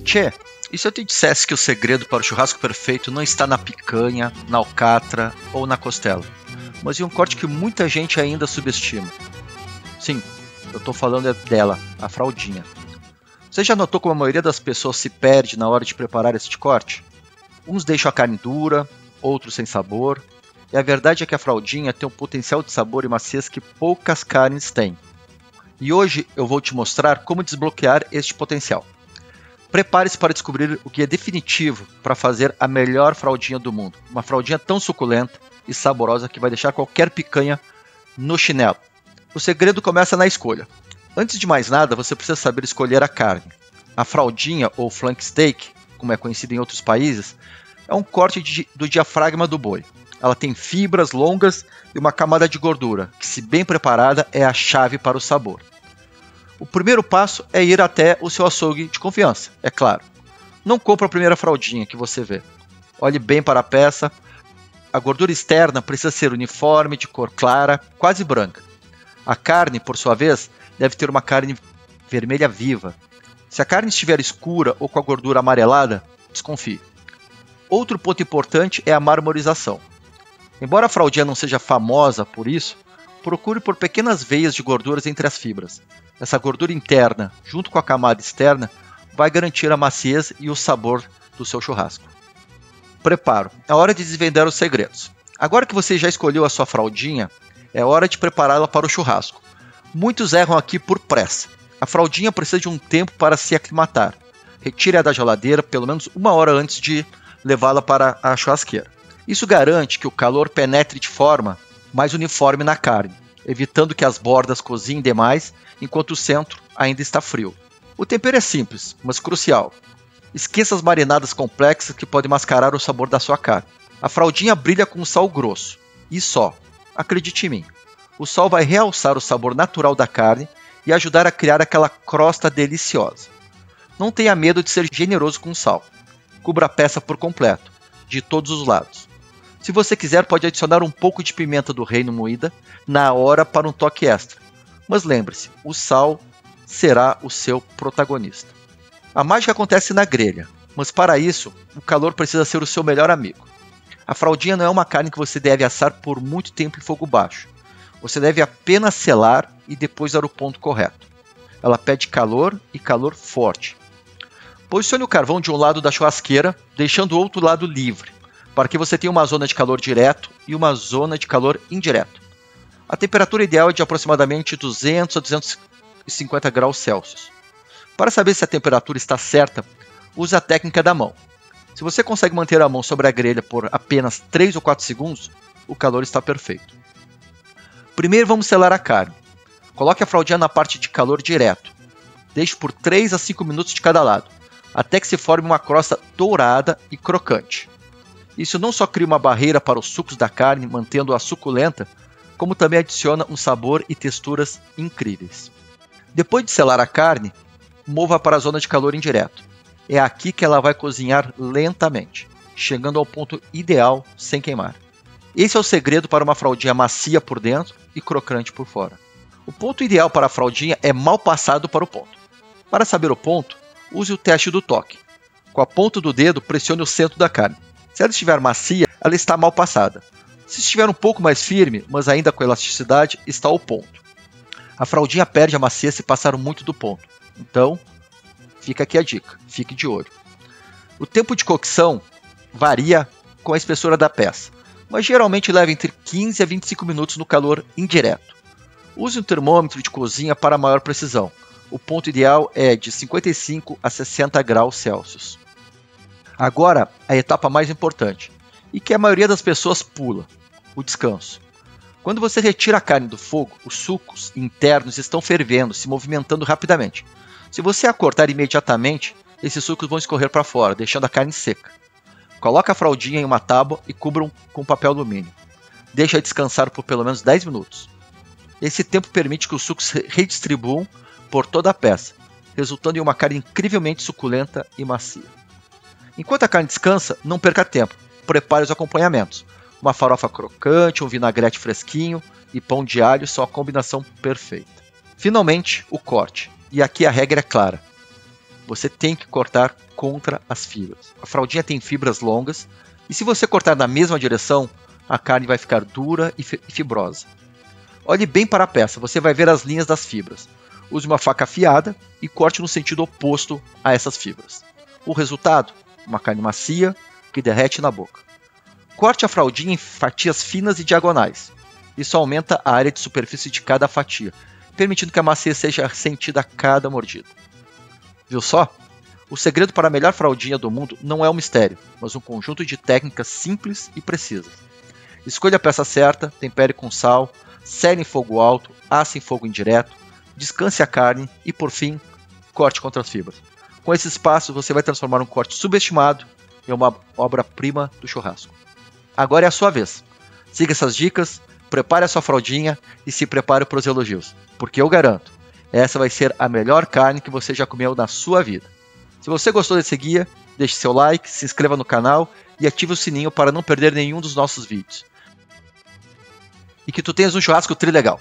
Tchê, e se eu te dissesse que o segredo para o churrasco perfeito não está na picanha, na alcatra ou na costela, mas em um corte que muita gente ainda subestima? Sim, eu estou falando dela, a fraldinha. Você já notou como a maioria das pessoas se perde na hora de preparar este corte? Uns deixam a carne dura, outros sem sabor, e a verdade é que a fraldinha tem um potencial de sabor e maciez que poucas carnes têm. E hoje eu vou te mostrar como desbloquear este potencial. Prepare-se para descobrir o que é definitivo para fazer a melhor fraldinha do mundo. Uma fraldinha tão suculenta e saborosa que vai deixar qualquer picanha no chinelo. O segredo começa na escolha. Antes de mais nada, você precisa saber escolher a carne. A fraldinha, ou flank steak, como é conhecido em outros países, é um corte do diafragma do boi. Ela tem fibras longas e uma camada de gordura, que, se bem preparada, é a chave para o sabor. O primeiro passo é ir até o seu açougue de confiança, é claro. Não compre a primeira fraldinha que você vê. Olhe bem para a peça. A gordura externa precisa ser uniforme, de cor clara, quase branca. A carne, por sua vez, deve ter uma carne vermelha viva. Se a carne estiver escura ou com a gordura amarelada, desconfie. Outro ponto importante é a marmorização. Embora a fraldinha não seja famosa por isso, procure por pequenas veias de gorduras entre as fibras. Essa gordura interna, junto com a camada externa, vai garantir a maciez e o sabor do seu churrasco. Preparo. É hora de desvendar os segredos. Agora que você já escolheu a sua fraldinha, é hora de prepará-la para o churrasco. Muitos erram aqui por pressa. A fraldinha precisa de um tempo para se aclimatar. Retire-a da geladeira pelo menos 1 hora antes de levá-la para a churrasqueira. Isso garante que o calor penetre de forma mais uniforme na carne, evitando que as bordas cozinhem demais enquanto o centro ainda está frio. O tempero é simples, mas crucial. Esqueça as marinadas complexas que podem mascarar o sabor da sua carne. A fraldinha brilha com sal grosso. E só. Acredite em mim. O sal vai realçar o sabor natural da carne e ajudar a criar aquela crosta deliciosa. Não tenha medo de ser generoso com o sal. Cubra a peça por completo, de todos os lados. Se você quiser, pode adicionar um pouco de pimenta do reino moída na hora para um toque extra. Mas lembre-se, o sal será o seu protagonista. A mágica acontece na grelha, mas para isso, o calor precisa ser o seu melhor amigo. A fraldinha não é uma carne que você deve assar por muito tempo em fogo baixo. Você deve apenas selar e depois dar o ponto correto. Ela pede calor e calor forte. Posicione o carvão de um lado da churrasqueira, deixando o outro lado livre, para que você tenha uma zona de calor direto e uma zona de calor indireto. A temperatura ideal é de aproximadamente 200 a 250 graus Celsius. Para saber se a temperatura está certa, use a técnica da mão. Se você consegue manter a mão sobre a grelha por apenas 3 ou 4 segundos, o calor está perfeito. Primeiro vamos selar a carne. Coloque a fraldinha na parte de calor direto. Deixe por 3 a 5 minutos de cada lado, até que se forme uma crosta dourada e crocante. Isso não só cria uma barreira para os sucos da carne, mantendo-a suculenta, como também adiciona um sabor e texturas incríveis. Depois de selar a carne, mova para a zona de calor indireto. É aqui que ela vai cozinhar lentamente, chegando ao ponto ideal sem queimar. Esse é o segredo para uma fraldinha macia por dentro e crocante por fora. O ponto ideal para a fraldinha é mal passado para o ponto. Para saber o ponto, use o teste do toque. Com a ponta do dedo, pressione o centro da carne. Se ela estiver macia, ela está mal passada. Se estiver um pouco mais firme, mas ainda com elasticidade, está ao ponto. A fraldinha perde a macia se passar muito do ponto. Então, fica aqui a dica, fique de olho. O tempo de cocção varia com a espessura da peça, mas geralmente leva entre 15 a 25 minutos no calor indireto. Use um termômetro de cozinha para maior precisão. O ponto ideal é de 55 a 60 graus Celsius. Agora, a etapa mais importante, e que a maioria das pessoas pula, o descanso. Quando você retira a carne do fogo, os sucos internos estão fervendo, se movimentando rapidamente. Se você a cortar imediatamente, esses sucos vão escorrer para fora, deixando a carne seca. Coloque a fraldinha em uma tábua e cubra com papel alumínio. Deixe-a descansar por pelo menos 10 minutos. Esse tempo permite que os sucos redistribuam por toda a peça, resultando em uma carne incrivelmente suculenta e macia. Enquanto a carne descansa, não perca tempo. Prepare os acompanhamentos. Uma farofa crocante, um vinagrete fresquinho e pão de alho são a combinação perfeita. Finalmente, o corte. E aqui a regra é clara. você tem que cortar contra as fibras. A fraldinha tem fibras longas e se você cortar na mesma direção, a carne vai ficar dura e fibrosa. Olhe bem para a peça, você vai ver as linhas das fibras. Use uma faca afiada e corte no sentido oposto a essas fibras. O resultado? Uma carne macia que derrete na boca. Corte a fraldinha em fatias finas e diagonais. Isso aumenta a área de superfície de cada fatia, permitindo que a maciez seja sentida a cada mordida. Viu só? O segredo para a melhor fraldinha do mundo não é um mistério, mas um conjunto de técnicas simples e precisas. Escolha a peça certa, tempere com sal, sele em fogo alto, asse em fogo indireto, descanse a carne e, por fim, corte contra as fibras. Com esses passos, você vai transformar um corte subestimado em uma obra-prima do churrasco. Agora é a sua vez. Siga essas dicas, prepare a sua fraldinha e se prepare para os elogios, porque eu garanto, essa vai ser a melhor carne que você já comeu na sua vida. Se você gostou desse guia, deixe seu like, se inscreva no canal e ative o sininho para não perder nenhum dos nossos vídeos. E que tu tenhas um churrasco trilegal.